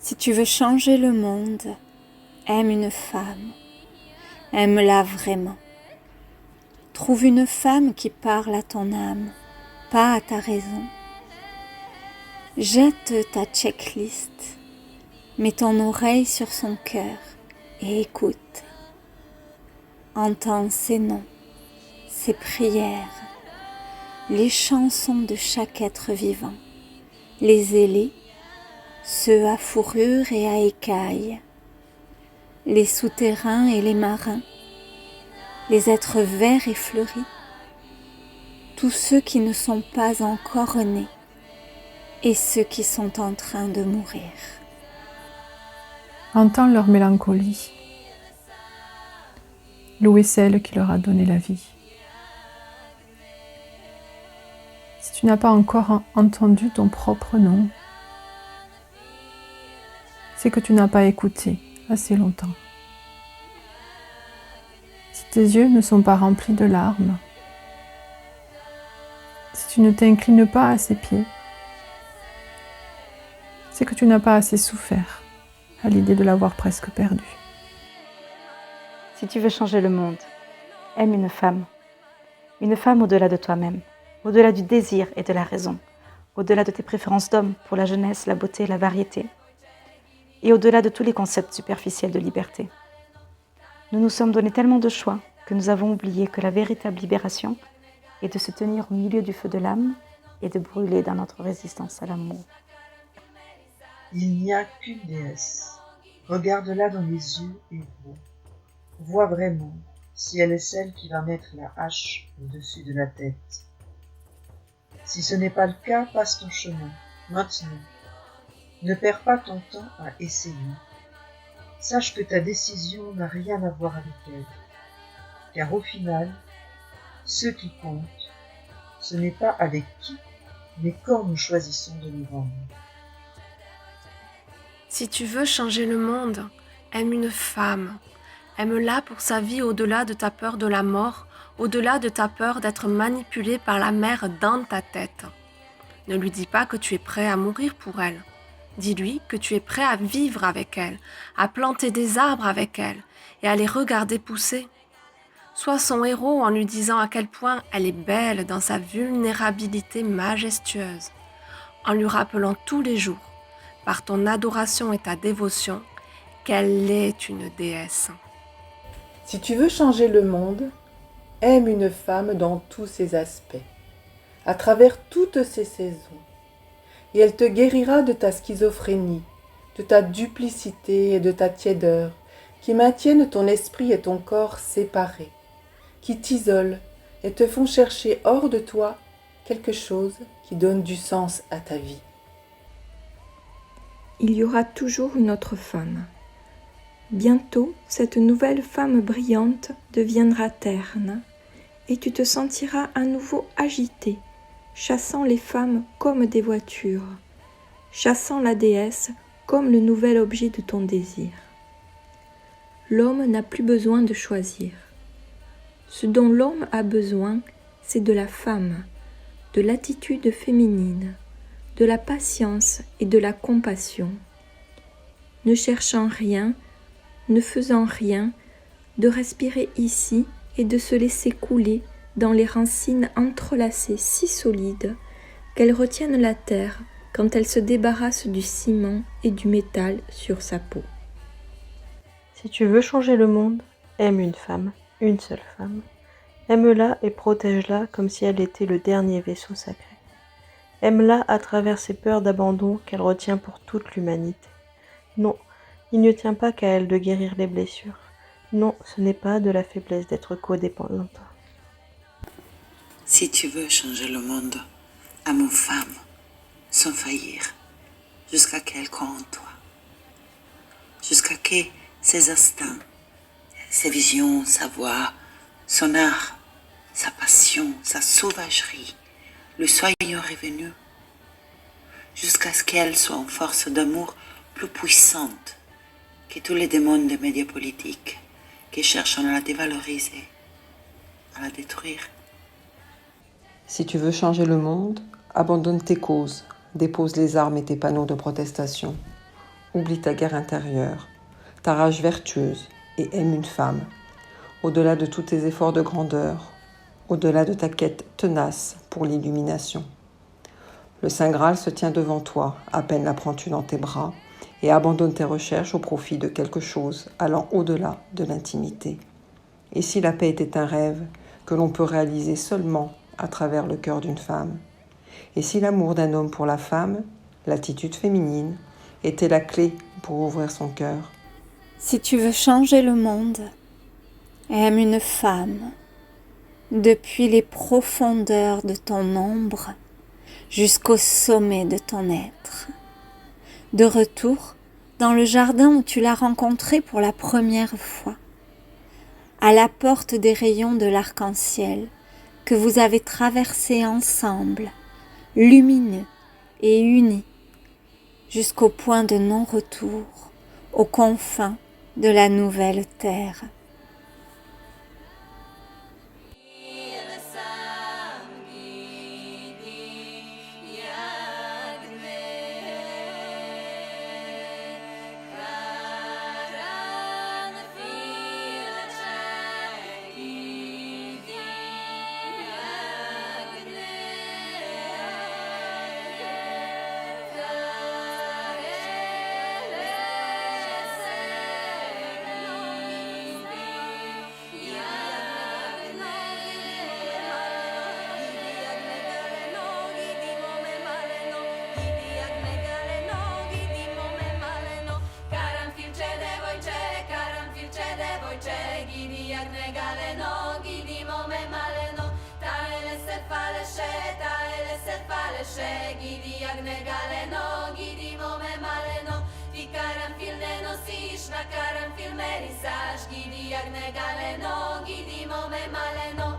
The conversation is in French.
Si tu veux changer le monde, aime une femme, aime-la vraiment. Trouve une femme qui parle à ton âme, pas à ta raison. Jette ta checklist, mets ton oreille sur son cœur et écoute. Entends ses noms, ses prières, les chansons de chaque être vivant, les ailés, ceux à fourrure et à écailles, les souterrains et les marins, les êtres verts et fleuris, tous ceux qui ne sont pas encore nés et ceux qui sont en train de mourir. Entends leur mélancolie. Louer celle qui leur a donné la vie. Si tu n'as pas encore entendu ton propre nom, c'est que tu n'as pas écouté assez longtemps. Si tes yeux ne sont pas remplis de larmes, si tu ne t'inclines pas à ses pieds, c'est que tu n'as pas assez souffert à l'idée de l'avoir presque perdu. Si tu veux changer le monde, aime une femme au-delà de toi-même, au-delà du désir et de la raison, au-delà de tes préférences d'homme pour la jeunesse, la beauté, la variété, et au-delà de tous les concepts superficiels de liberté. Nous nous sommes donné tellement de choix que nous avons oublié que la véritable libération est de se tenir au milieu du feu de l'âme et de brûler dans notre résistance à l'amour. Il n'y a qu'une déesse. Regarde-la dans les yeux et vois vraiment si elle est celle qui va mettre la hache au-dessus de la tête. Si ce n'est pas le cas, passe ton chemin, maintenant. Ne perds pas ton temps à essayer. Sache que ta décision n'a rien à voir avec elle. Car au final, ce qui compte, ce n'est pas avec qui, mais quand nous choisissons de nous rendre. Si tu veux changer le monde, aime une femme. Aime-la pour sa vie au-delà de ta peur de la mort, au-delà de ta peur d'être manipulé par la mer dans ta tête. Ne lui dis pas que tu es prêt à mourir pour elle. Dis-lui que tu es prêt à vivre avec elle, à planter des arbres avec elle et à les regarder pousser. Sois son héros en lui disant à quel point elle est belle dans sa vulnérabilité majestueuse, en lui rappelant tous les jours, par ton adoration et ta dévotion, qu'elle est une déesse. Si tu veux changer le monde, aime une femme dans tous ses aspects, à travers toutes ses saisons, et elle te guérira de ta schizophrénie, de ta duplicité et de ta tiédeur, qui maintiennent ton esprit et ton corps séparés, qui t'isolent et te font chercher hors de toi quelque chose qui donne du sens à ta vie. Il y aura toujours une autre femme. Bientôt, cette nouvelle femme brillante deviendra terne, et tu te sentiras à nouveau agité, chassant les femmes comme des voitures, chassant la déesse comme le nouvel objet de ton désir. L'homme n'a plus besoin de choisir. Ce dont l'homme a besoin, c'est de la femme, de l'attitude féminine, de la patience et de la compassion. Ne cherchant rien, ne faisant rien, de respirer ici et de se laisser couler dans les racines entrelacées si solides qu'elles retiennent la terre quand elle se débarrasse du ciment et du métal sur sa peau. Si tu veux changer le monde, aime une seule femme. Aime-la et protège-la comme si elle était le dernier vaisseau sacré. Aime-la à travers ses peurs d'abandon qu'elle retient pour toute l'humanité. Non, il ne tient pas qu'à elle de guérir les blessures. Non, ce n'est pas de la faiblesse d'être codépendante. Si tu veux changer le monde, aime une femme, sans faillir, jusqu'à qu'elle croie en toi. Jusqu'à que ses instincts, ses visions, sa voix, son art, sa passion, sa sauvagerie, le soyons revenus. Jusqu'à ce qu'elle soit une force d'amour plus puissante que tous les démons des médias politiques qui cherchent à la dévaloriser, à la détruire. Si tu veux changer le monde, abandonne tes causes, dépose les armes et tes panneaux de protestation. oublie ta guerre intérieure, ta rage vertueuse et aime une femme, au-delà de tous tes efforts de grandeur, au-delà de ta quête tenace pour l'illumination. Le Saint Graal se tient devant toi, à peine la prends-tu dans tes bras, et abandonne tes recherches au profit de quelque chose allant au-delà de l'intimité. Et si la paix était un rêve que l'on peut réaliser seulement à travers le cœur d'une femme? Et si l'amour d'un homme pour la femme, l'attitude féminine, était la clé pour ouvrir son cœur? Si tu veux changer le monde, aime une femme depuis les profondeurs de ton ombre jusqu'au sommet de ton être. De retour dans le jardin où tu l'as rencontré pour la première fois, à la porte des rayons de l'arc-en-ciel que vous avez traversé ensemble, lumineux et unis, jusqu'au point de non-retour, aux confins de la nouvelle terre. Gidi agne galeno, gidi mome maleno, ti karanfilne nosiš, na karanfil merisaš, gidi agne galeno, gidi mome maleno.